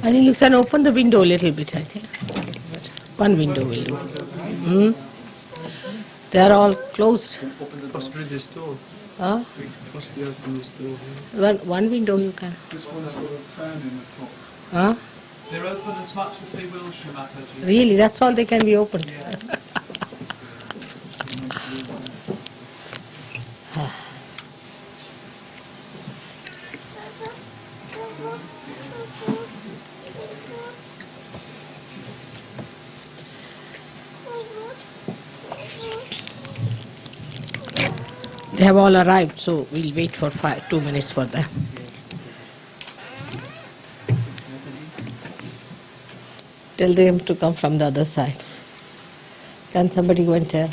I think you can open the window a little bit, I think. One window will do. Hmm? They are all closed. Possibly this door. Huh? We could possibly open this door here. One window you can. This one's got a fan in the top. Huh? They're open as much as they will, Shri Mataji. Really, that's all they can be opened. Yeah. They have all arrived, so we'll wait for 2 minutes for them. Tell them to come from the other side. Can somebody go and tell?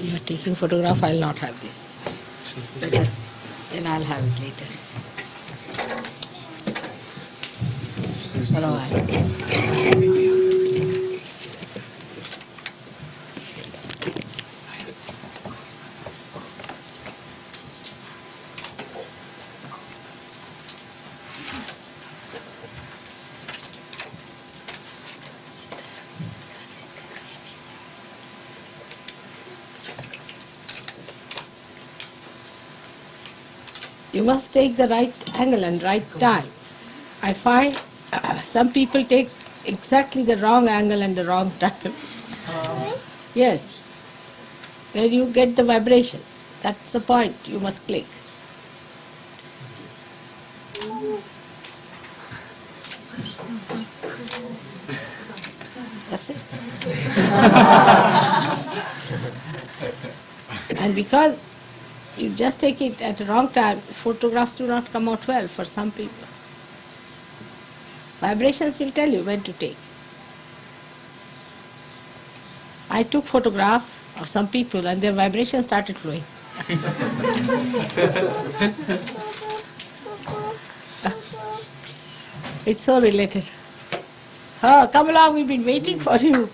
You are taking photograph, I'll not have this. Better. Then I'll have it later. You must take the right angle and right time. I find some people take exactly the wrong angle and the wrong time. Yes. Where you get the vibrations. That's the point. You must click. That's it. And because you just take it at the wrong time, photographs do not come out well for some people. Vibrations will tell you when to take. I took photograph of some people and their vibrations started flowing. It's so related. Oh, come along, we've been waiting for you.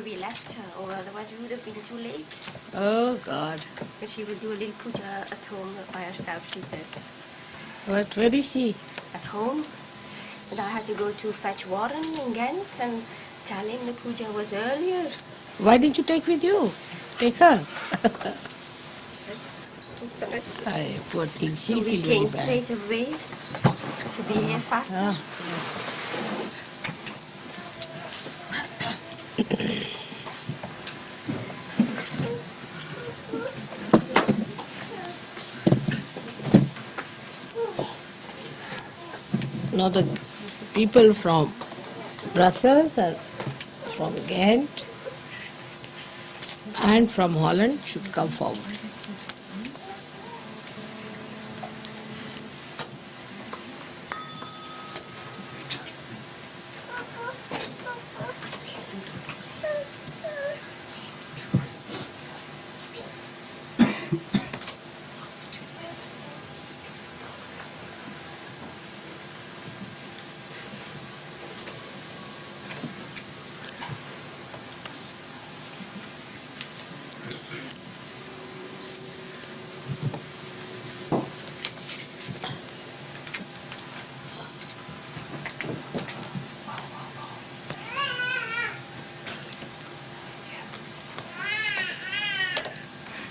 We left her, or otherwise we would have been too late. Oh God. But she will do a little puja at home by herself, she said. But where is she? At home. And I had to go to fetch Warren in Ghent and tell him the puja was earlier. Why didn't you take with you? Take her. Aye, poor thing, she'll So we feel very came bad. straight away to be here faster. Ah, Now the people from Brussels and from Ghent and from Holland should come forward.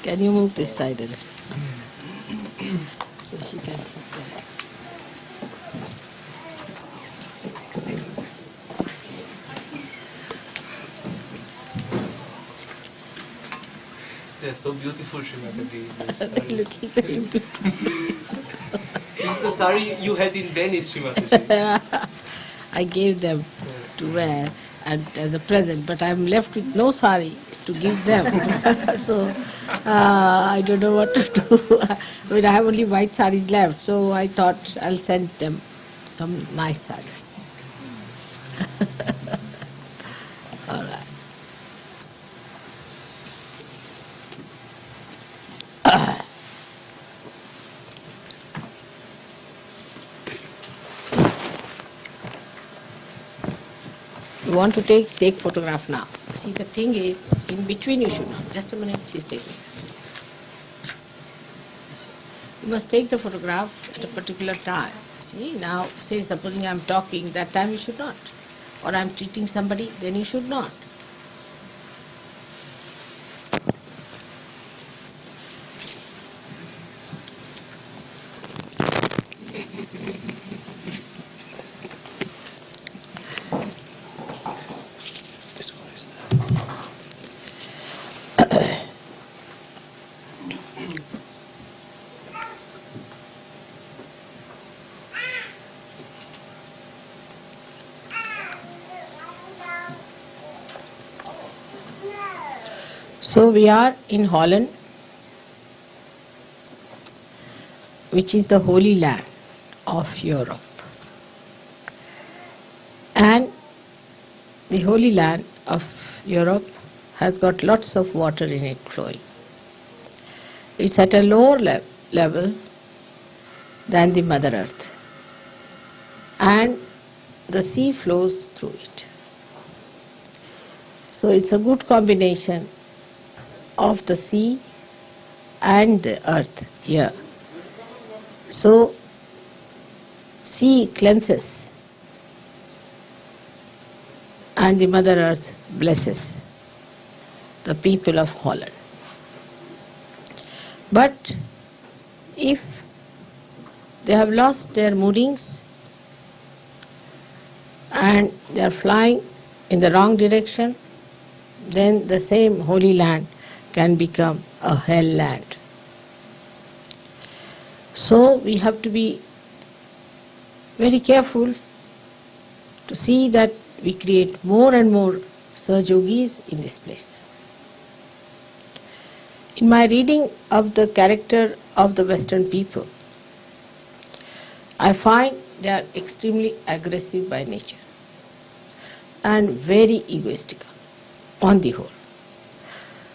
Can you move this side a little? So she can sit there. They're so beautiful, Srimati. Little very beautiful. This is the sari you had in Venice, Srimati. I gave them to wear and as a present, but I'm left with no sari to give them. So I don't know what to do. I mean, I have only white saris left, so I thought I'll send them some nice saris. All right. you want to take photograph now. See, the thing is, in between you should not. Just a minute, she's taking. You must take the photograph at a particular time. See, now, say, supposing I'm talking, that time you should not. Or I'm treating somebody, then you should not. So we are in Holland, which is the Holy Land of Europe. And the Holy Land of Europe has got lots of water in it flowing. It's at a lower level than the Mother Earth. And the sea flows through it. So it's a good combination of the sea and the earth here. So sea cleanses and the Mother Earth blesses the people of Holland. But if they have lost their moorings and they are flying in the wrong direction, then the same Holy Land can become a hell land. So we have to be very careful to see that we create more and more Sahajogis in this place. In my reading of the character of the Western people, I find they are extremely aggressive by nature and very egoistical on the whole.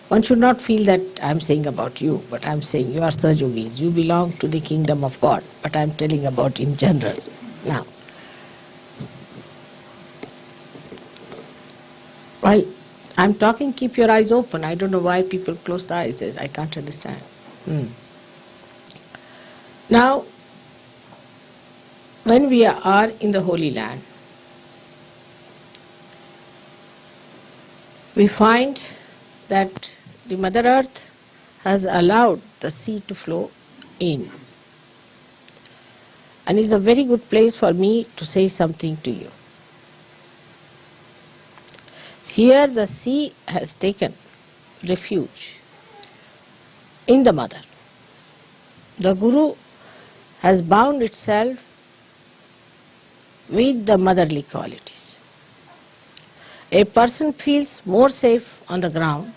One should not feel that I am saying about you, but I am saying you are Sahajogis, you belong to the kingdom of God, but I am telling about in general now. While I am talking, keep your eyes open. I don't know why people close the eyes. I can't understand. Now, when we are in the Holy Land, we find that the Mother Earth has allowed the sea to flow in. And is a very good place for me to say something to you. Here the sea has taken refuge in the Mother. The Guru has bound itself with the motherly qualities. A person feels more safe on the ground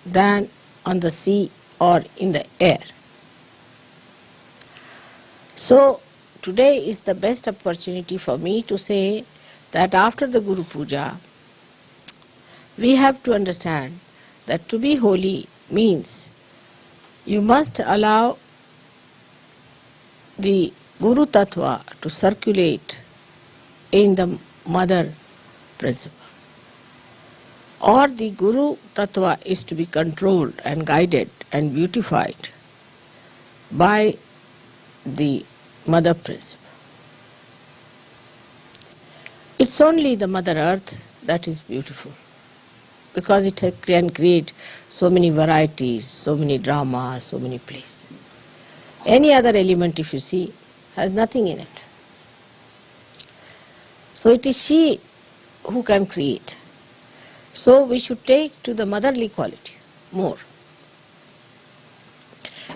than on the sea or in the air. So today is the best opportunity for me to say that after the Guru Puja, we have to understand that to be holy means you must allow the Guru Tattva to circulate in the Mother principle. Or the Guru Tattva is to be controlled and guided and beautified by the Mother principle. It's only the Mother Earth that is beautiful, because it can create so many varieties, so many dramas, so many plays. Any other element, if you see, has nothing in it. So it is she who can create. So we should take to the motherly quality more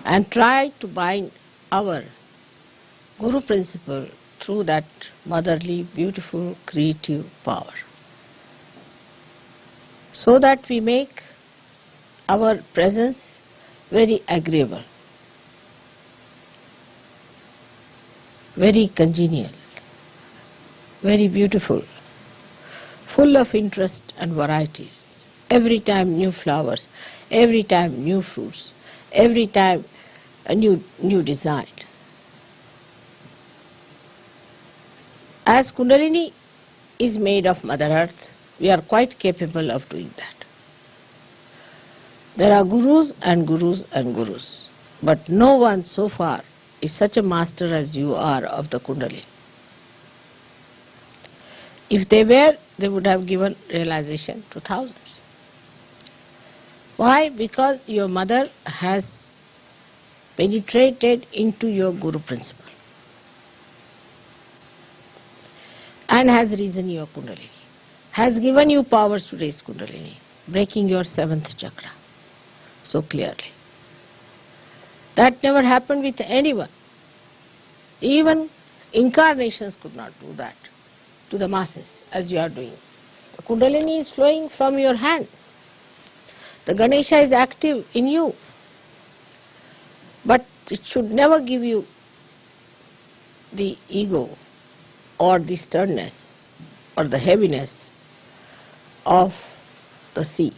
and try to bind our Guru principle through that motherly, beautiful, creative power, so that we make our presence very agreeable, very congenial, very beautiful, full of interest and varieties. Every time new flowers, every time new fruits, every time a new design. As Kundalini is made of Mother Earth. We are quite capable of doing that. There are gurus and gurus and gurus, but no one so far is such a master as you are of the Kundalini. If they were, they would have given realization to thousands. Why? Because your mother has penetrated into your Guru principle and has risen your Kundalini, has given you powers to raise Kundalini, breaking your 7th chakra so clearly. That never happened with anyone. Even incarnations could not do that to the masses as you are doing. The Kundalini is flowing from your hand. The Ganesha is active in you. But it should never give you the ego or the sternness or the heaviness of the sea.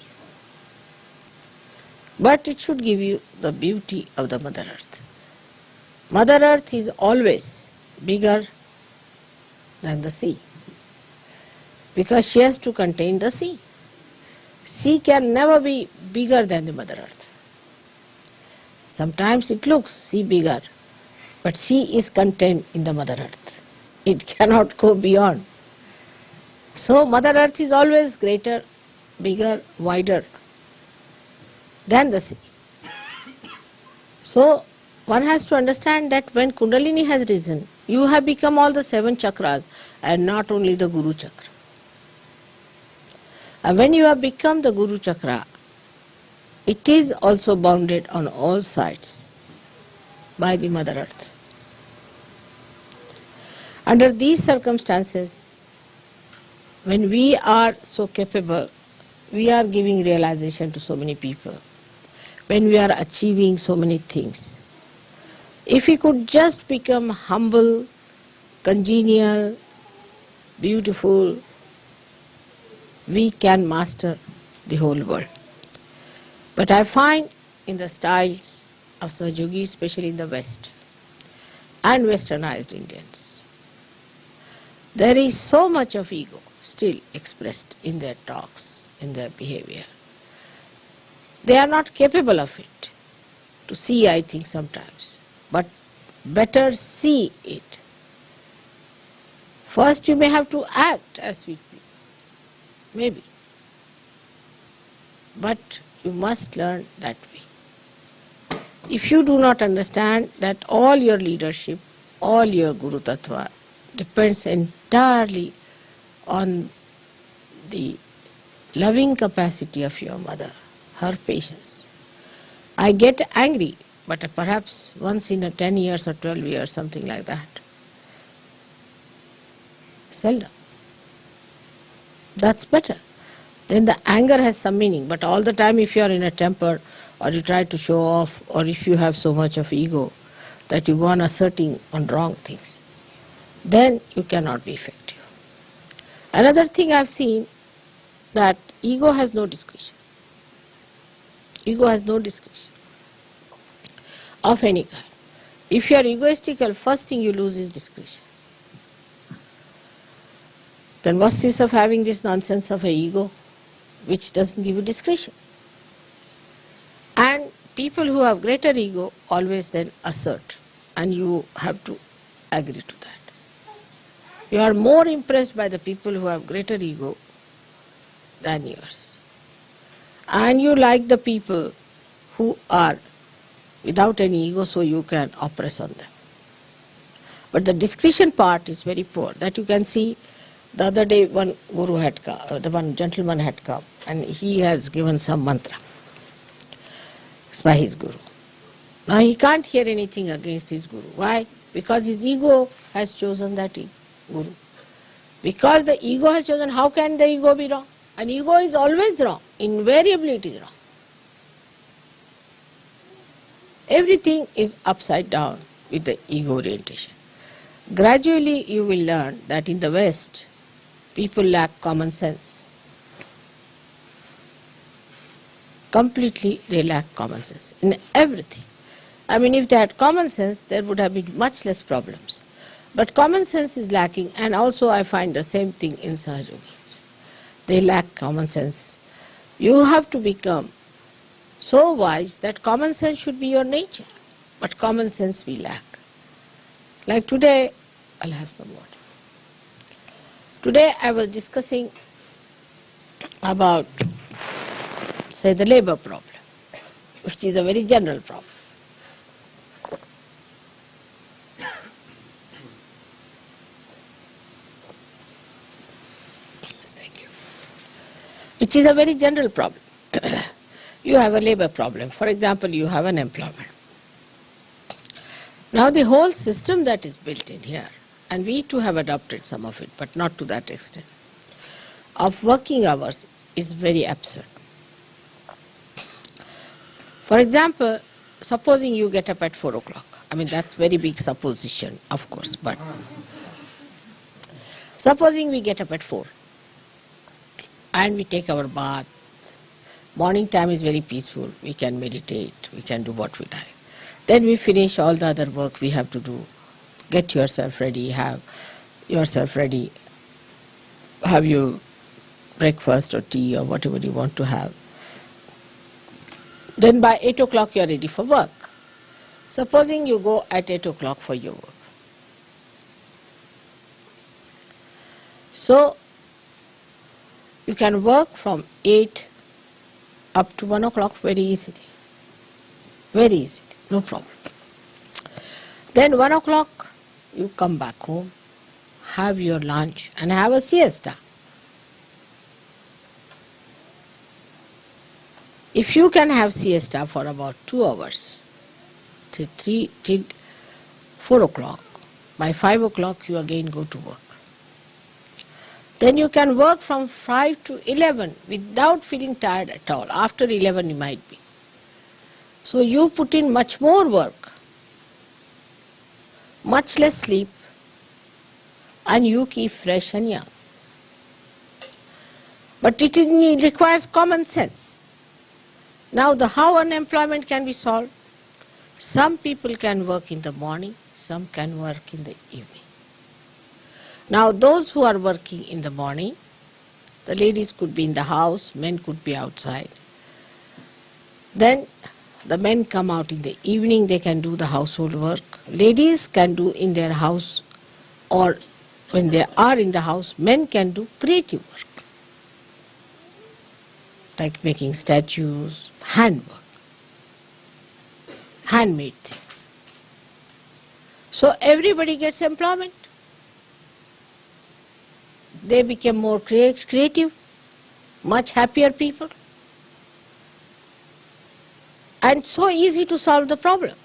But it should give you the beauty of the Mother Earth. Mother Earth is always bigger than the sea because she has to contain the sea. Sea can never be bigger than the Mother Earth. Sometimes it looks sea bigger, but sea is contained in the Mother Earth. It cannot go beyond. So Mother Earth is always greater, bigger, wider than the sea. So one has to understand that when Kundalini has risen, you have become all the 7 chakras and not only the Guru chakra. And when you have become the Guru chakra, it is also bounded on all sides by the Mother Earth. Under these circumstances, when we are so capable, we are giving realization to so many people, when we are achieving so many things. If we could just become humble, congenial, beautiful, we can master the whole world. But I find in the styles of Sahaja, especially in the West and westernized Indians, there is so much of ego still expressed in their talks, in their behavior. They are not capable of it. To see, I think, sometimes. But better see it. First you may have to act as sweet people, maybe. But you must learn that way. If you do not understand that all your leadership, all your Guru Tattva depends entirely on the loving capacity of your mother, her patience. I get angry, but perhaps once in a 10 years or 12 years, something like that. Seldom. That's better. Then the anger has some meaning, but all the time if you are in a temper or you try to show off or if you have so much of ego that you go on asserting on wrong things, then you cannot be effective. Another thing I have seen, that ego has no discretion. Ego has no discretion of any kind. If you are egoistical, first thing you lose is discretion. Then what's the use of having this nonsense of an ego which doesn't give you discretion? And people who have greater ego always then assert, and you have to agree to that. You are more impressed by the people who have greater ego than yours. And you like the people who are without any ego, so you can oppress on them. But the discretion part is very poor. That you can see. The other day one guru had come, one gentleman had come, and he has given some mantra. It's by his guru. Now he can't hear anything against his guru. Why? Because his ego has chosen that guru. Because the ego has chosen, how can the ego be wrong? And ego is always wrong. Invariably it is wrong. Everything is upside down with the ego orientation. Gradually you will learn that in the West, people lack common sense. Completely they lack common sense in everything. I mean, if they had common sense, there would have been much less problems. But common sense is lacking, and also I find the same thing in Sahaj Yogis. They lack common sense. You have to become so wise that common sense should be your nature, but common sense we lack. Like today, I'll have some water. Today I was discussing about, say, the labor problem, which is a very general problem. Yes, thank you. Which is a very general problem. You have a labor problem. For example, you have an employment. Now the whole system that is built in here, and we too have adopted some of it, but not to that extent, of working hours is very absurd. For example, supposing you get up at 4 o'clock. I mean, that's very big supposition, of course, but supposing we get up at 4 and we take our bath. Morning time is very peaceful. We can meditate, we can do what we like. Then we finish all the other work we have to do. Get yourself ready, have yourself ready, have your breakfast or tea or whatever you want to have. Then by 8 o'clock you are ready for work. Supposing you go at 8 o'clock for your work. So you can work from 8 up to 1 o'clock very easily. Very easily, no problem. Then 1 o'clock you come back home, have your lunch and have a siesta. If you can have siesta for about 2 hours, till 4 o'clock, by 5 o'clock you again go to work. Then you can work from 5 to 11 without feeling tired at all. After 11 you might be. So you put in much more work, much less sleep, and you keep fresh and young. But it requires common sense. Now how unemployment can be solved? Some people can work in the morning, some can work in the evening. Now those who are working in the morning, the ladies could be in the house, men could be outside. Then the men come out in the evening, they can do the household work. Ladies can do in their house, or when they are in the house, men can do creative work. Like making statues, handwork, handmade things. So everybody gets employment. They become more creative, much happier people. And so easy to solve the problem.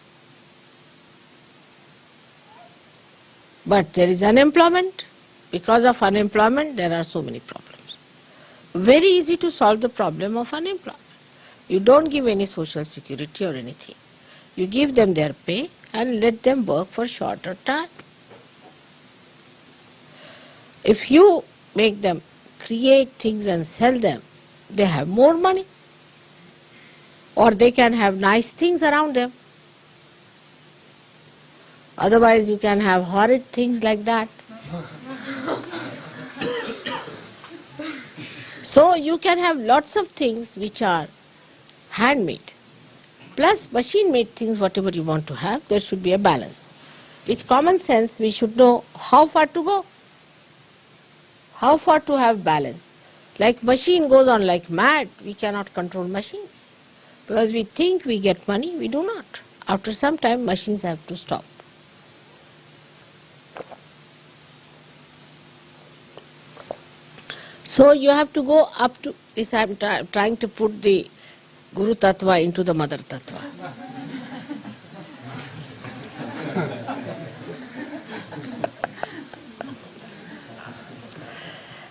But there is unemployment. Because of unemployment, there are so many problems. Very easy to solve the problem of unemployment. You don't give any social security or anything. You give them their pay and let them work for shorter time. If you make them create things and sell them, they have more money. Or they can have nice things around them. Otherwise you can have horrid things like that. So you can have lots of things which are handmade. Plus machine-made things, whatever you want to have, there should be a balance. With common sense, we should know how far to go. How far to have balance. Like machine goes on like mad, we cannot control machines. Because we think we get money, we do not. After some time, machines have to stop. So you have to go up to this. I am trying to put the Guru Tattva into the Mother Tattva.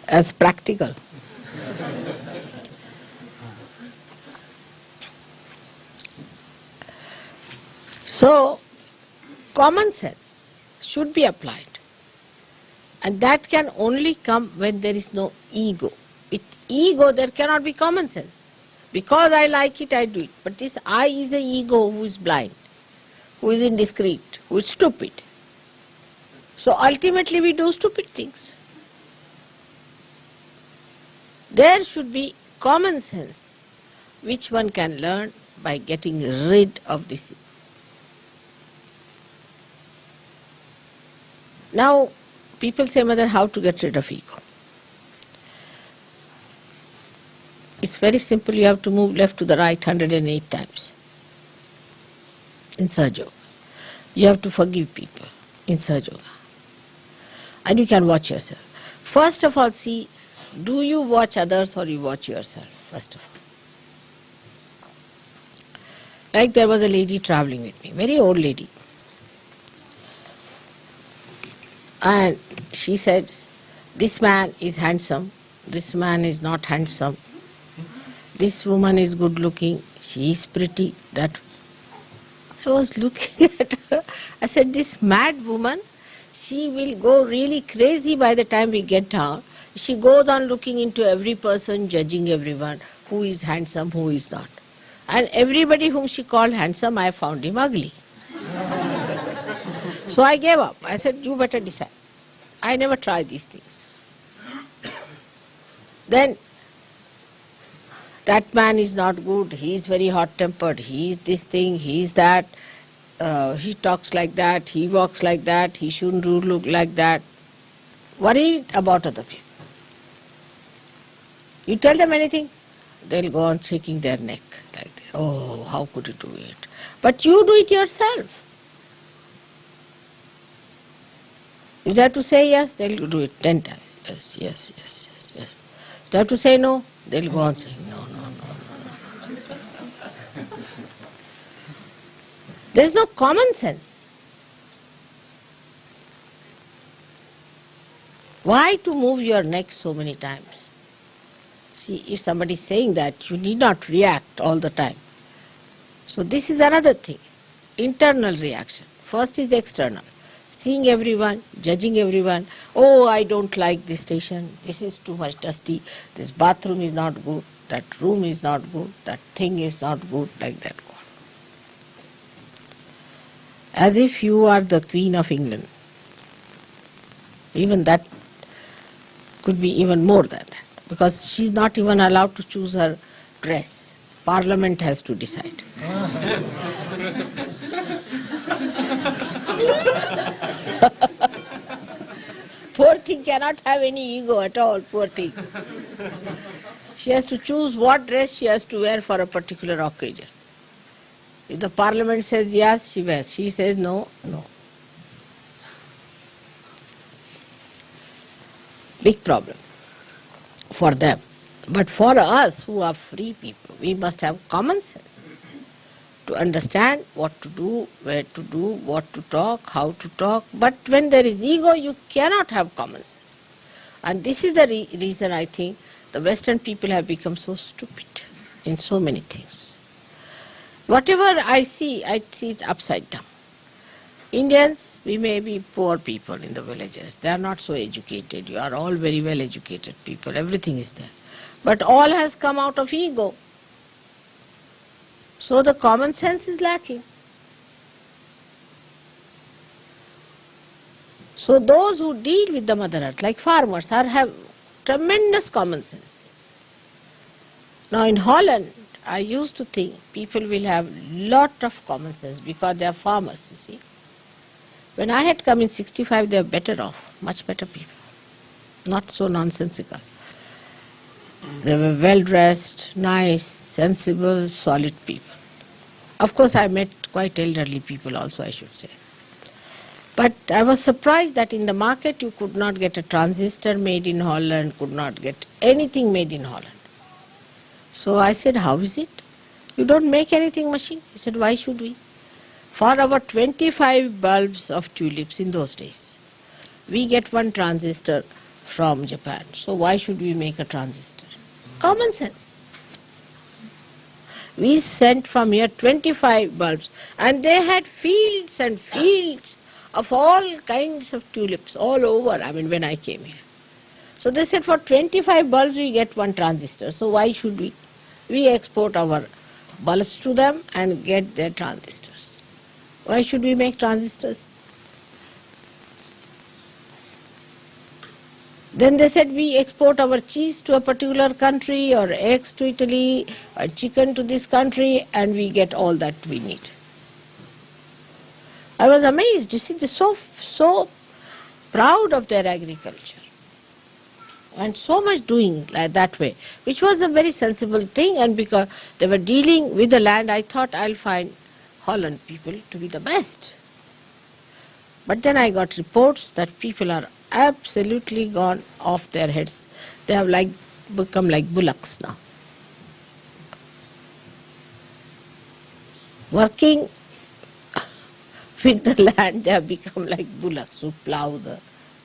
As practical. So, common sense should be applied. And that can only come when there is no ego. With ego, there cannot be common sense. Because I like it, I do it. But this I is an ego who is blind, who is indiscreet, who is stupid. So ultimately we do stupid things. There should be common sense, which one can learn by getting rid of this. Now, people say, Mother, how to get rid of ego? It's very simple. You have to move left to the right 108 times in Sahaja Yoga. You have to forgive people in Sahaja Yoga. And you can watch yourself. First of all, see, do you watch others or you watch yourself, first of all. Like there was a lady traveling with me, very old lady. And she said, this man is handsome, this man is not handsome, this woman is good looking, she is pretty. That I was looking at her. I said, this mad woman, she will go really crazy by the time we get down. She goes on looking into every person, judging everyone, who is handsome, who is not. And everybody whom she called handsome, I found him ugly. So I gave up. I said, you better decide. I never try these things. Then, that man is not good, he is very hot-tempered, he is this thing, he is that, he talks like that, he walks like that, he shouldn't look like that. Worried about other people. You tell them anything, they'll go on shaking their neck like this. Oh, how could you do it? But you do it yourself. If they have to say yes, they'll do it 10 times. Yes, yes, yes, yes, yes. If they have to say no, they'll go on saying no, no, no. There's no common sense. Why to move your neck so many times? See, if somebody is saying that, you need not react all the time. So this is another thing, internal reaction. First is external. Seeing everyone, judging everyone. Oh, I don't like this station, this is too much dusty, this bathroom is not good, that room is not good, that thing is not good, like that. As if you are the Queen of England. Even that could be even more than that, because she's not even allowed to choose her dress. Parliament has to decide. Poor thing cannot have any ego at all, poor thing. She has to choose what dress she has to wear for a particular occasion. If the Parliament says yes, she wears. She says no, no. Big problem for them. But for us who are free people, we must have common sense to understand what to do, where to do, what to talk, how to talk. But when there is ego, you cannot have common sense. And this is the reason I think the Western people have become so stupid in so many things. Whatever I see it upside down. Indians, we may be poor people in the villages. They are not so educated. You are all very well educated people. Everything is there. But all has come out of ego. So the common sense is lacking. So those who deal with the Mother Earth, like farmers, have tremendous common sense. Now in Holland, I used to think people will have lot of common sense because they are farmers, you see. When I had come in 65, they were better off, much better people, not so nonsensical. They were well-dressed, nice, sensible, solid people. Of course, I met quite elderly people also, I should say. But I was surprised that in the market you could not get a transistor made in Holland, could not get anything made in Holland. So I said, how is it? You don't make anything machine? He said, why should we? For our 25 bulbs of tulips in those days, we get one transistor from Japan. So why should we make a transistor? Common sense. We sent from here 25 bulbs, and they had fields and fields of all kinds of tulips all over, when I came here. So they said for 25 bulbs we get one transistor, so why should we? We export our bulbs to them and get their transistors. Why should we make transistors? Then they said we export our cheese to a particular country, or eggs to Italy, or chicken to this country, and we get all that we need. I was amazed. You see, they're so proud of their agriculture. And so much doing like that way, which was a very sensible thing, and because they were dealing with the land, I thought I'll find Holland people to be the best. But then I got reports that people are absolutely gone off their heads. They have become like bullocks now. Working with the land, they have become like bullocks who plow the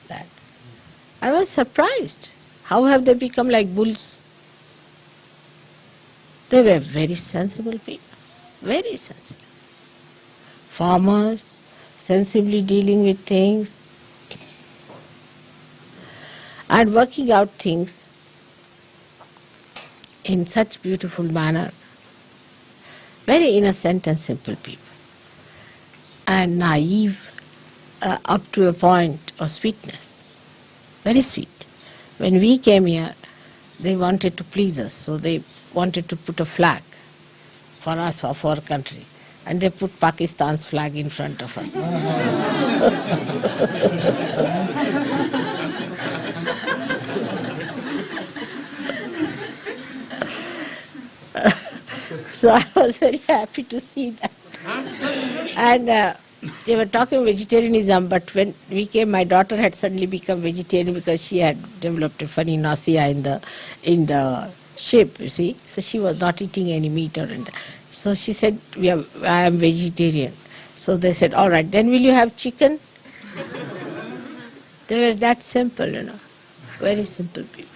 land. I was surprised. How have they become like bulls? They were very sensible people, very sensible. Farmers, sensibly dealing with things and working out things in such beautiful manner. Very innocent and simple people. And naive up to a point of sweetness. Very sweet. When we came here, they wanted to please us, so they wanted to put a flag for us, for our country. And they put Pakistan's flag in front of us. So I was very happy to see that. And they were talking vegetarianism, but when we came, my daughter had suddenly become vegetarian because she had developed a funny nausea in the ship, you see. So she was not eating any meat or anything. So she said, I am vegetarian. So they said, all right, then will you have chicken? They were that simple, very simple people.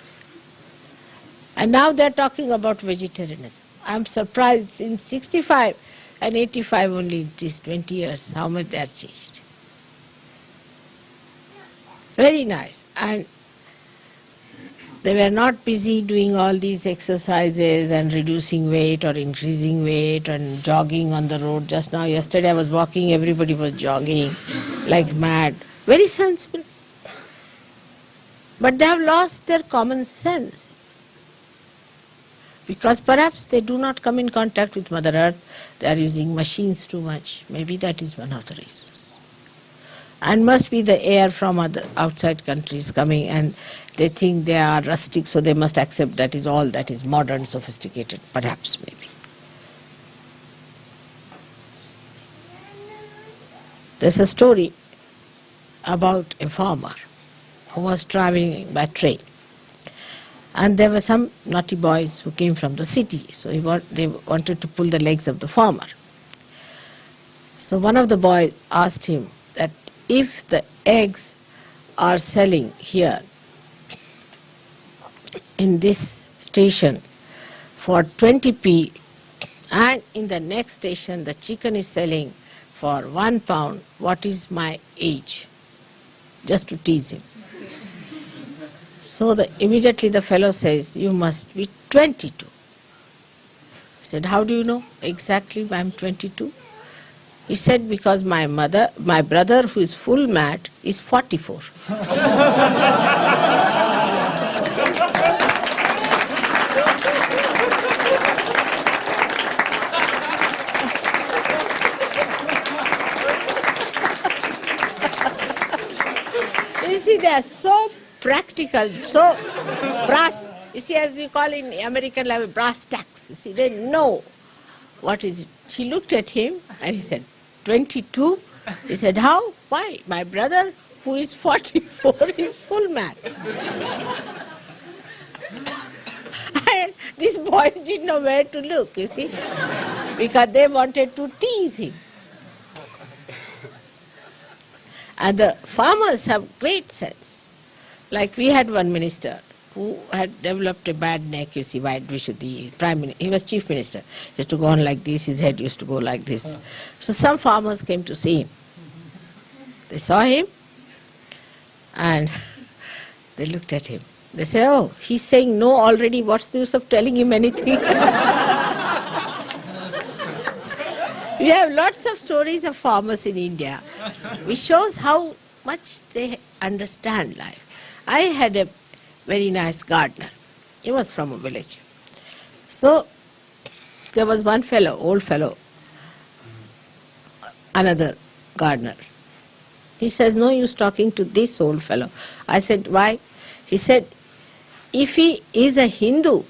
And now they're talking about vegetarianism. I'm surprised in 65 and 85 only in these 20 years, how much they are changed. Very nice. And they were not busy doing all these exercises and reducing weight or increasing weight and jogging on the road. Just now, yesterday I was walking, everybody was jogging like mad. Very sensible. But they have lost their common sense. Because perhaps they do not come in contact with Mother Earth, they are using machines too much. Maybe that is one of the reasons. And must be the air from other outside countries coming, and they think they are rustic, so they must accept that is all that is modern, sophisticated, perhaps, maybe. There's a story about a farmer who was traveling by train. And there were some naughty boys who came from the city, so they wanted to pull the legs of the farmer. So one of the boys asked him that if the eggs are selling here in this station for 20p, and in the next station the chicken is selling for £1, what is my age? Just to tease him. So immediately the fellow says, you must be 22. He said, how do you know exactly I'm 22? He said, because my brother who is full mad is 44. You see, they are so practical, so brass, you see, as you call in American level, brass tacks. You see, they know what is it. He looked at him and he said, 22? He said, how? Why? My brother, who is 44, is full mad. And these boys didn't know where to look, you see, because they wanted to tease him. And the farmers have great sense. Like we had one minister who had developed a bad neck, you see, Prime Minister, he was Chief Minister. He used to go on like this, his head used to go like this. So some farmers came to see him. They saw him and they looked at him. They said, oh, he's saying no already, what's the use of telling him anything? We have lots of stories of farmers in India, which shows how much they understand life. I had a very nice gardener. He was from a village. So there was one fellow, old fellow, another gardener. He says, no use talking to this old fellow. I said, why? He said, if he is a Hindu,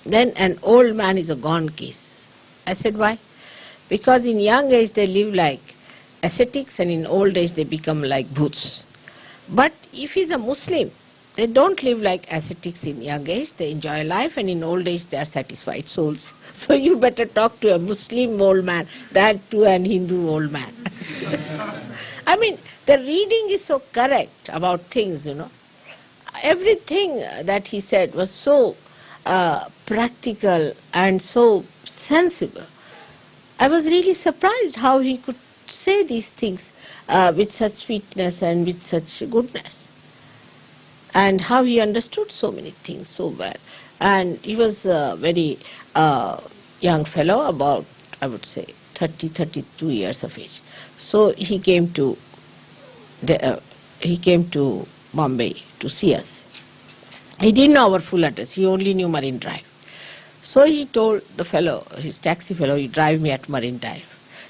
then an old man is a gone case. I said, why? Because in young age they live like ascetics and in old age they become like bhoots. But if he's a Muslim, they don't live like ascetics in young age, they enjoy life, and in old age they are satisfied souls. So you better talk to a Muslim old man than to an Hindu old man. I mean, the reading is so correct about things, Everything that he said was so practical and so sensible. I was really surprised how he could say these things with such sweetness and with such goodness, and how he understood so many things so well. And he was a very young fellow, about, I would say, 30, 32 years of age. So he came to Bombay to see us. He didn't know our full address, he only knew Marine Drive. So he told the fellow, his taxi fellow, he drive me at Marine Drive.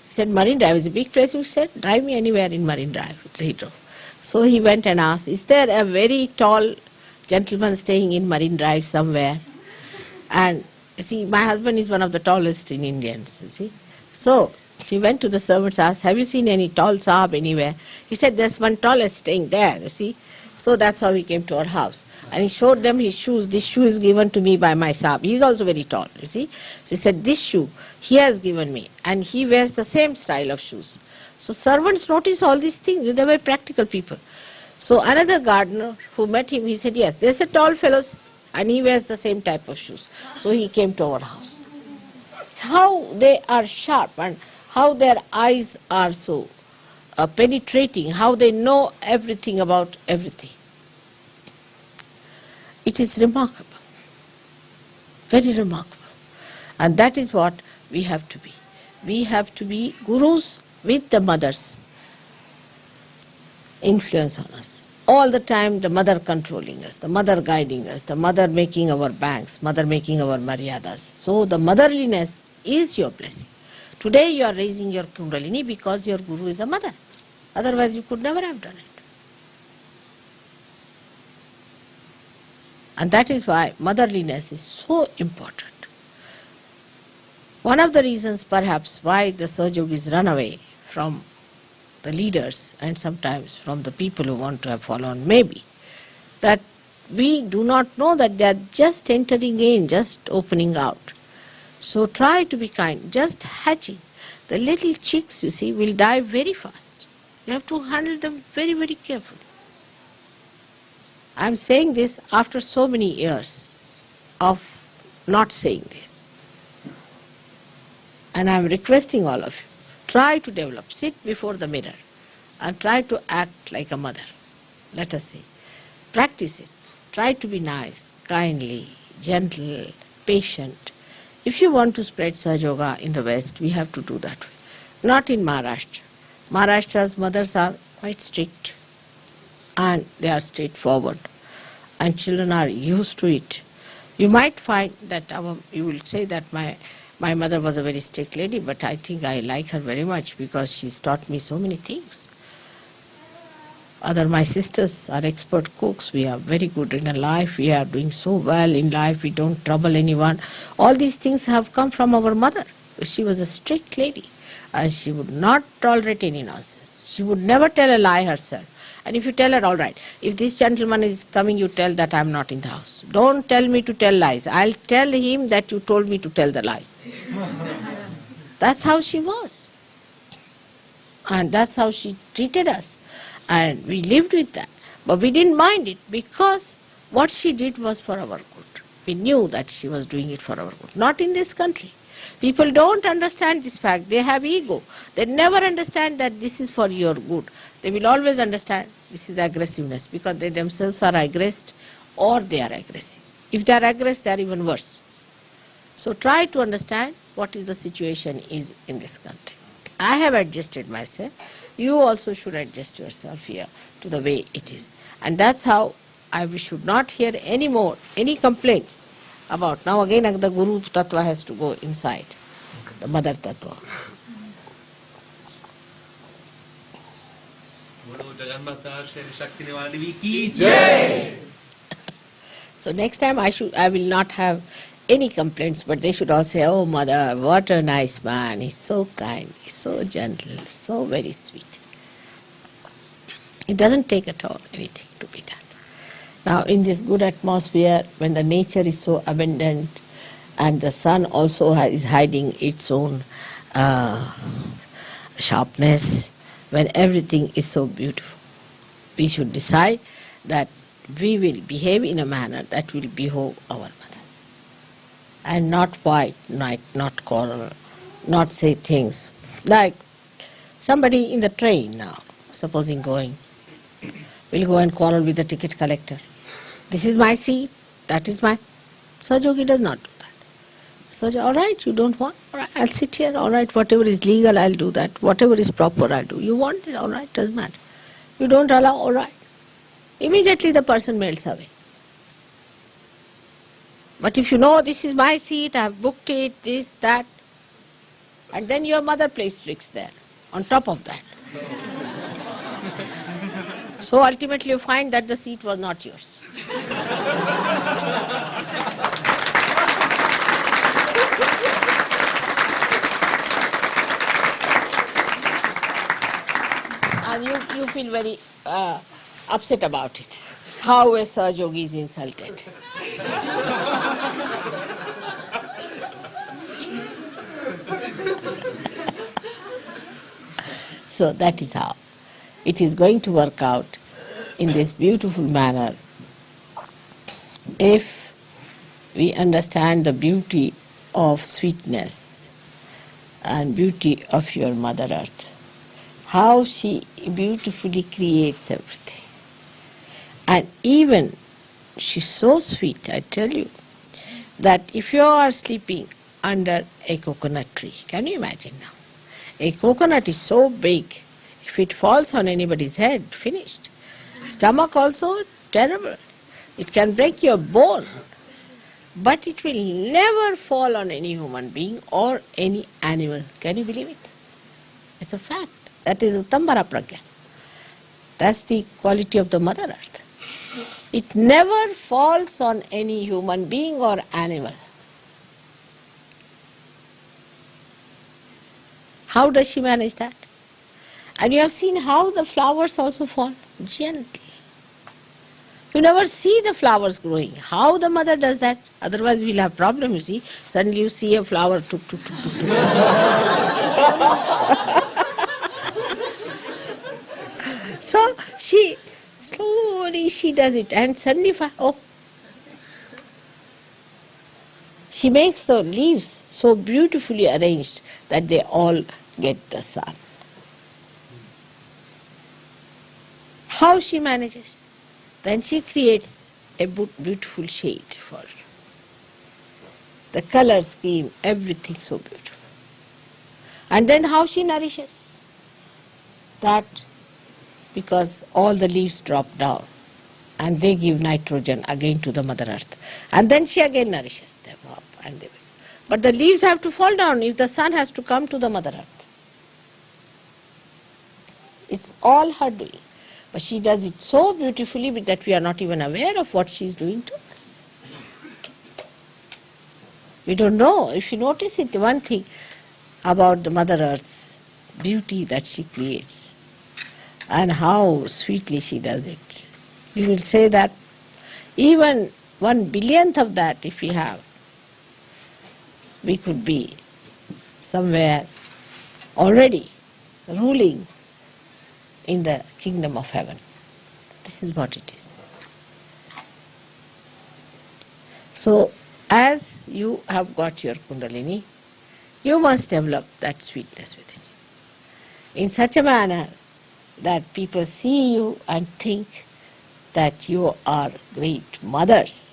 He said, Marine Drive is a big place. He said, drive me anywhere in Marine Drive. He drove. So he went and asked, is there a very tall gentleman staying in Marine Drive somewhere? And you see, my husband is one of the tallest in Indians, you see. So he went to the servants, asked, have you seen any tall Saab anywhere? He said, there's one tallest staying there, you see. So that's how he came to our house. And he showed them his shoes. This shoe is given to me by my Saab. He is also very tall, you see. So he said, this shoe he has given me. And he wears the same style of shoes. So servants notice all these things. They were practical people. So another gardener who met him, he said, yes, there's a tall fellow and he wears the same type of shoes. So he came to our house. How they are sharp and how their eyes are so penetrating, how they know everything about everything. It is remarkable, very remarkable. And that is what we have to be. We have to be gurus with the mother's influence on us. All the time the mother controlling us, the mother guiding us, the mother making our banks, mother making our maryadas. So the motherliness is your blessing. Today you are raising your kundalini because your guru is a mother. Otherwise you could never have done it. And that is why motherliness is so important. One of the reasons perhaps why the Sahaja-yogis run away from the leaders and sometimes from the people who want to have followed may be that we do not know that they are just entering in, just opening out. So try to be kind, just hatching. The little chicks, you see, will die very fast. You have to handle them very, very carefully. I am saying this after so many years of not saying this. And I am requesting all of you, try to develop, sit before the mirror and try to act like a mother. Let us say. Practice it. Try to be nice, kindly, gentle, patient. If you want to spread Sahaja Yoga in the West, we have to do that way. Not in Maharashtra. Maharashtra's mothers are quite strict and they are straightforward and children are used to it. You might find that you will say that my mother was a very strict lady, but I think I like her very much because she's taught me so many things. My sisters are expert cooks. We are very good in life. We are doing so well in life. We don't trouble anyone. All these things have come from our mother. She was a strict lady and she would not tolerate any nonsense. She would never tell a lie herself. And if you tell her, all right, if this gentleman is coming, you tell that I'm not in the house. Don't tell me to tell lies. I'll tell him that you told me to tell the lies. That's how she was. And that's how she treated us. And we lived with that. But we didn't mind it because what she did was for our good. We knew that she was doing it for our good. Not in this country. People don't understand this fact. They have ego. They never understand that this is for your good. They will always understand this is aggressiveness because they themselves are aggressed or they are aggressive. If they are aggressive, they are even worse. So try to understand what is the situation is in this country. I have adjusted myself. You also should adjust yourself here to the way it is. And that's how I should not hear any more, any complaints about. Now again the Guru Tattva has to go inside, the Mother Tattva. So next time I will not have any complaints, but they should all say, "Oh Mother, what a nice man, he's so kind, he's so gentle, so very sweet." It doesn't take at all anything to be done. Now in this good atmosphere, when the nature is so abundant and the sun also is hiding its own sharpness, when everything is so beautiful, we should decide that we will behave in a manner that will behove our mother. And not fight, not quarrel, not say things. Like somebody in the train now, supposing going, will go and quarrel with the ticket collector. This is my seat, that is my... Sahajogi does not do that. Sahajogi, all right, you don't want, all right, I'll sit here, all right, whatever is legal, I'll do that. Whatever is proper, I'll do. You want it, all right, doesn't matter. You don't allow, all right. Immediately the person melts away. But if you know this is my seat, I have booked it, this, that, and then your mother plays tricks there, on top of that. So ultimately you find that the seat was not yours. And you feel very upset about it. How a Sahajogi is insulted. So that is how it is going to work out in this beautiful manner if we understand the beauty of sweetness and beauty of your Mother Earth. How she beautifully creates everything. And even she's so sweet, I tell you, that if you are sleeping under a coconut tree, can you imagine now? A coconut is so big, if it falls on anybody's head, finished. Stomach also, terrible. It can break your bone. But it will never fall on any human being or any animal. Can you believe it? It's a fact. That is Utambara Pragya. That's the quality of the Mother Earth. It never falls on any human being or animal. How does she manage that? And you have seen how the flowers also fall gently. You never see the flowers growing. How the mother does that? Otherwise we'll have problem, you see. Suddenly you see a flower, tuk, tuk, tuk, tuk, tuk. So she, slowly she does it and suddenly, she makes the leaves so beautifully arranged that they all get the sun. How she manages? Then she creates a beautiful shade for you. The color scheme, everything so beautiful. And then how she nourishes? That because all the leaves drop down and they give nitrogen again to the Mother Earth. And then she again nourishes them up. And they will. But the leaves have to fall down if the sun has to come to the Mother Earth. It's all her doing. But she does it so beautifully that we are not even aware of what she is doing to us. We don't know. If you notice it, one thing about the Mother Earth's beauty that she creates and how sweetly she does it. You will say that even 1/1000th of that if we have, we could be somewhere already ruling in the kingdom of heaven. This is what it is. So, as you have got your Kundalini, you must develop that sweetness within you in such a manner that people see you and think that you are great mothers.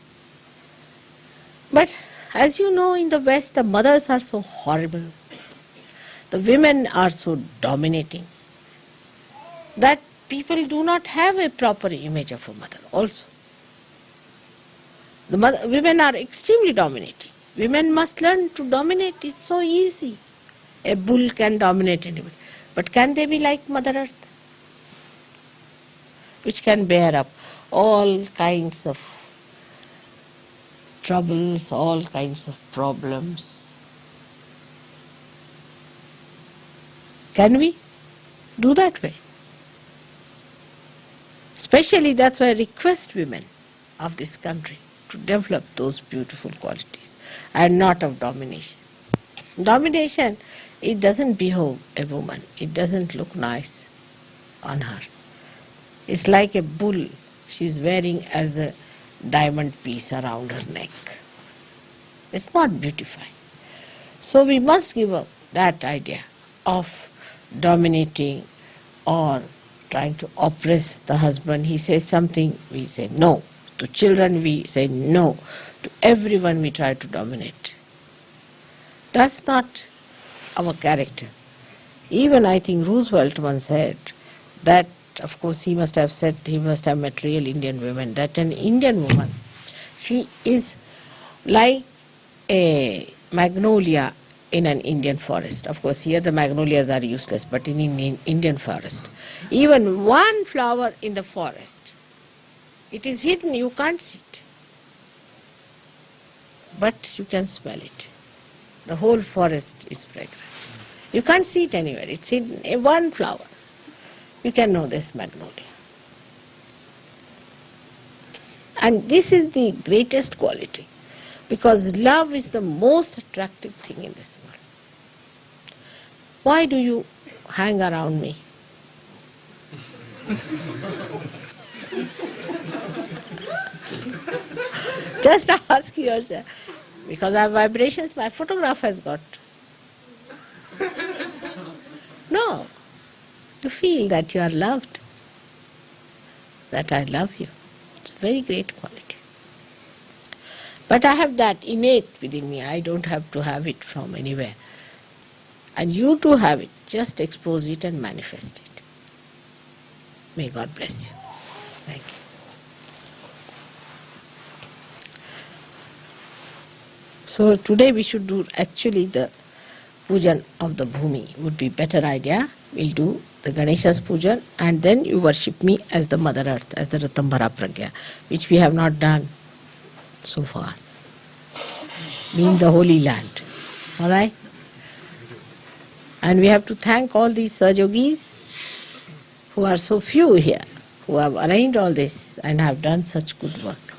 But as you know, in the West, the mothers are so horrible. The women are so dominating that people do not have a proper image of a mother also. Women are extremely dominating. Women must learn to dominate. It's so easy. A bull can dominate anybody. But can they be like Mother Earth, which can bear up all kinds of troubles, all kinds of problems? Can we do that way? Especially that's why I request women of this country to develop those beautiful qualities and not of domination. Domination, it doesn't behove a woman. It doesn't look nice on her. It's like a bull she's wearing as a diamond piece around her neck. It's not beautifying. So we must give up that idea of dominating or trying to oppress the husband. He says something, we say no. To children we say no. To everyone we try to dominate. That's not our character. Even I think Roosevelt once said that, of course he must have met real Indian women, that an Indian woman, she is like a magnolia in an Indian forest. Of course here the magnolias are useless, but in Indian forest, even one flower in the forest, it is hidden, you can't see it. But you can smell it. The whole forest is fragrant. You can't see it anywhere. It's hidden in one flower. You can know this magnolia. And this is the greatest quality, because love is the most attractive thing in this world. Why do you hang around me? Just ask yourself. Because I have vibrations, my photograph has got. No. You feel that you are loved, that I love you. It's a very great quality. But I have that innate within me. I don't have to have it from anywhere. And you too have it. Just expose it and manifest it. May God bless you. Thank you. So today we should do actually the pujan of the Bhumi would be better idea. We'll do the Ganesha's pujan and then you worship me as the Mother Earth, as the Ratambhara Pragya, which we have not done so far, being the Holy Land. Alright? And we have to thank all these Sahajogis who are so few here, who have arranged all this and have done such good work.